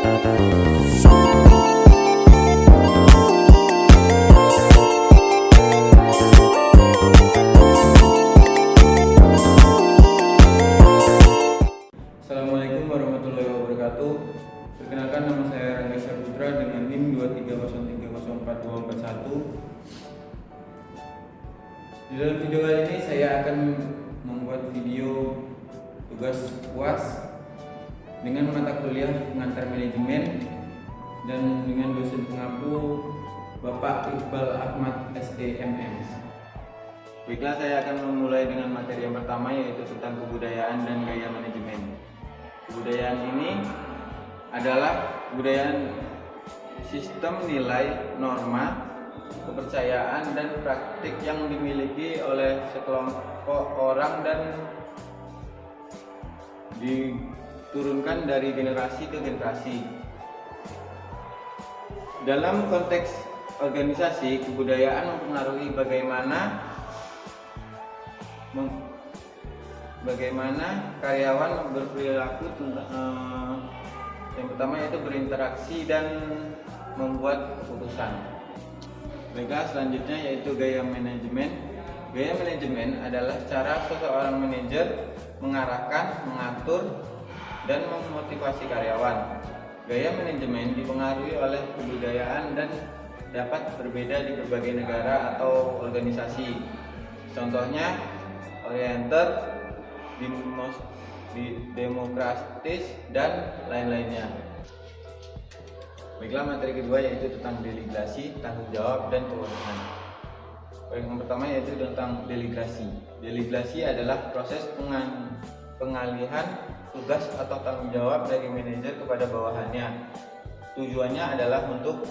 Assalamualaikum warahmatullahi wabarakatuh. Perkenalkan, nama saya Rangga Syahputra dengan NIM 230304241. Di dalam video kali ini saya akan membuat video tugas UAS dengan mata kuliah pengantar manajemen dan dengan dosen pengampu Bapak Iqbal Ahmad SDMM. Baiklah, saya akan memulai dengan materi yang pertama, yaitu tentang kebudayaan dan gaya manajemen. Kebudayaan ini adalah kebudayaan sistem nilai, norma, kepercayaan, dan praktik yang dimiliki oleh sekelompok orang dan diturunkan dari generasi ke generasi. Dalam konteks organisasi, kebudayaan mempengaruhi bagaimana karyawan berperilaku, yang pertama yaitu berinteraksi dan membuat keputusan. Baiklah, selanjutnya yaitu gaya manajemen. Gaya manajemen adalah cara seseorang manajer mengarahkan, mengatur, dan memotivasi karyawan. Gaya manajemen dipengaruhi oleh kebudayaan dan dapat berbeda di berbagai negara atau organisasi. Contohnya oriented, demokratis, dan lain-lainnya. Baiklah, materi kedua yaitu tentang delegasi, tanggung jawab, dan kewenangan. Yang pertama yaitu tentang delegasi. Delegasi adalah proses pengalihan tugas atau tanggung jawab dari manajer kepada bawahannya. Tujuannya adalah untuk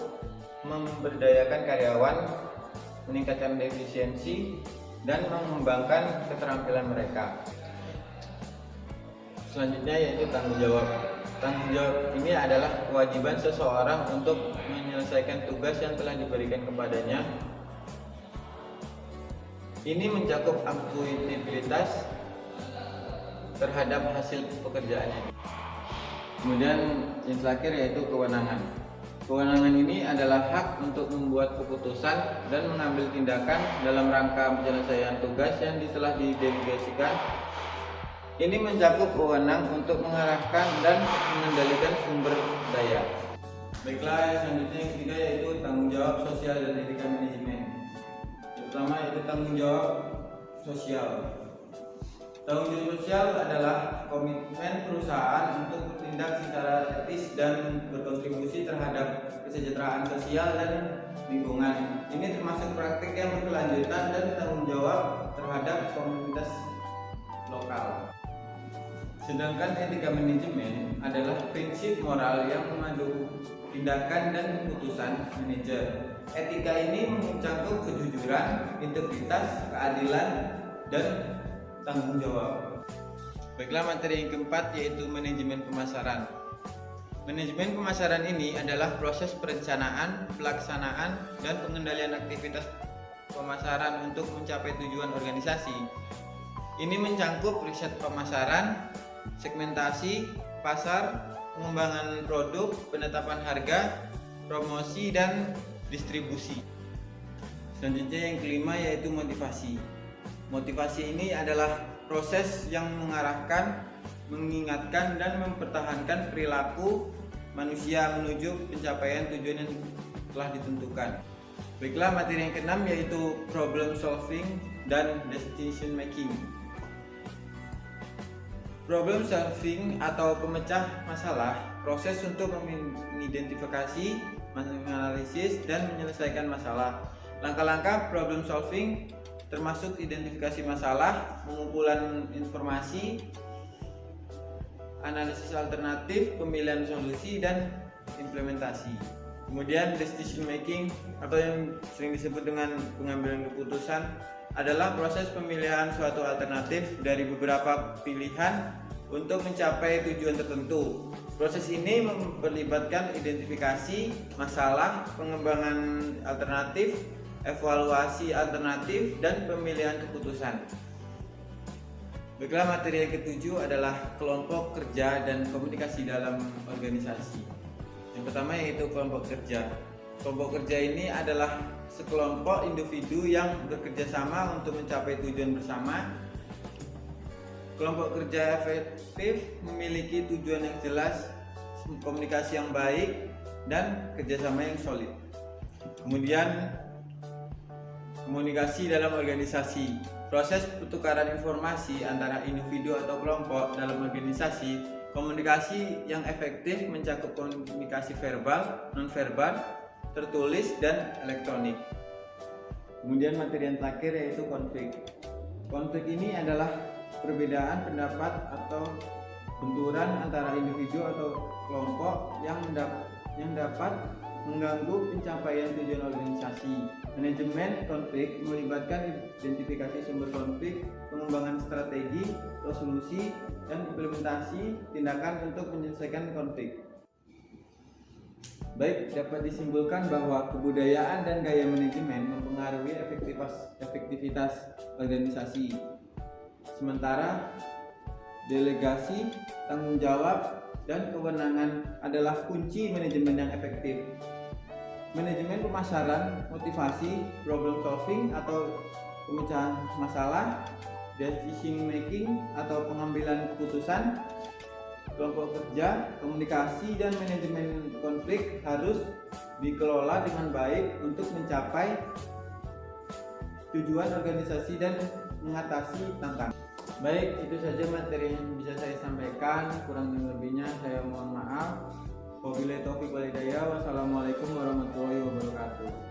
memberdayakan karyawan, meningkatkan efisiensi, dan mengembangkan keterampilan mereka. Selanjutnya yaitu tanggung jawab. Tanggung jawab ini adalah kewajiban seseorang untuk menyelesaikan tugas yang telah diberikan kepadanya. Ini mencakup akuntabilitas terhadap hasil pekerjaannya. Kemudian yang terakhir yaitu kewenangan. Kewenangan ini adalah hak untuk membuat keputusan dan mengambil tindakan dalam rangka penyelesaian tugas yang telah didelegasikan. Ini mencakup wewenang untuk mengarahkan dan mengendalikan sumber daya. Baiklah, selanjutnya yang ketiga yaitu tanggung jawab sosial dan etika manajemen. Yang pertama yaitu tanggung jawab sosial. Tanggung jawab sosial adalah komitmen perusahaan untuk bertindak secara etis dan berkontribusi terhadap kesejahteraan sosial dan lingkungan. Ini termasuk praktik yang berkelanjutan dan tanggung jawab terhadap komunitas lokal. Sedangkan etika manajemen adalah prinsip moral yang memandu tindakan dan keputusan manajer. Etika ini mencakup kejujuran, integritas, keadilan, dan tanggung jawab. Baiklah, materi yang keempat yaitu manajemen pemasaran. Manajemen pemasaran ini adalah proses perencanaan, pelaksanaan, dan pengendalian aktivitas pemasaran untuk mencapai tujuan organisasi. Ini mencakup riset pemasaran, segmentasi pasar, pengembangan produk, penetapan harga, promosi, dan distribusi. Selanjutnya yang kelima yaitu motivasi. Motivasi ini adalah proses yang mengarahkan, mengingatkan, dan mempertahankan perilaku manusia menuju pencapaian tujuan yang telah ditentukan. Baiklah, materi yang keenam yaitu problem solving dan decision making. Problem solving atau pemecah masalah, proses untuk mengidentifikasi, menganalisis, dan menyelesaikan masalah. Langkah-langkah problem solving termasuk identifikasi masalah, pengumpulan informasi, analisis alternatif, pemilihan solusi, dan implementasi. Kemudian decision making atau yang sering disebut dengan pengambilan keputusan adalah proses pemilihan suatu alternatif dari beberapa pilihan untuk mencapai tujuan tertentu. Proses ini melibatkan identifikasi masalah, pengembangan alternatif, evaluasi alternatif, dan pemilihan keputusan. Baiklah, materi yang ketujuh adalah kelompok kerja dan komunikasi dalam organisasi. Yang pertama yaitu kelompok kerja. Kelompok kerja ini adalah sekelompok individu yang bekerja sama untuk mencapai tujuan bersama. Kelompok kerja efektif memiliki tujuan yang jelas, komunikasi yang baik, dan kerjasama yang solid. Kemudian komunikasi dalam organisasi. Proses pertukaran informasi antara individu atau kelompok dalam organisasi. Komunikasi yang efektif mencakup komunikasi verbal, nonverbal, tertulis, dan elektronik. Kemudian materi yang terakhir yaitu konflik. Konflik ini adalah perbedaan pendapat atau benturan antara individu atau kelompok yang dapat mengganggu pencapaian tujuan organisasi. Manajemen konflik melibatkan identifikasi sumber konflik, pengembangan strategi, resolusi, dan implementasi tindakan untuk menyelesaikan konflik. Baik, dapat disimpulkan bahwa kebudayaan dan gaya manajemen mempengaruhi efektivitas organisasi. Sementara delegasi, tanggung jawab, dan kewenangan adalah kunci manajemen yang efektif. Manajemen pemasaran, motivasi, problem solving atau pemecahan masalah, decision making atau pengambilan keputusan, kelompok kerja, komunikasi, dan manajemen konflik harus dikelola dengan baik untuk mencapai tujuan organisasi dan mengatasi tantangan. Baik, itu saja materi yang bisa saya sampaikan. Kurang lebihnya saya mohon maaf. Wabillahi taufiq wal hidayah. Wassalamualaikum warahmatullahi wabarakatuh.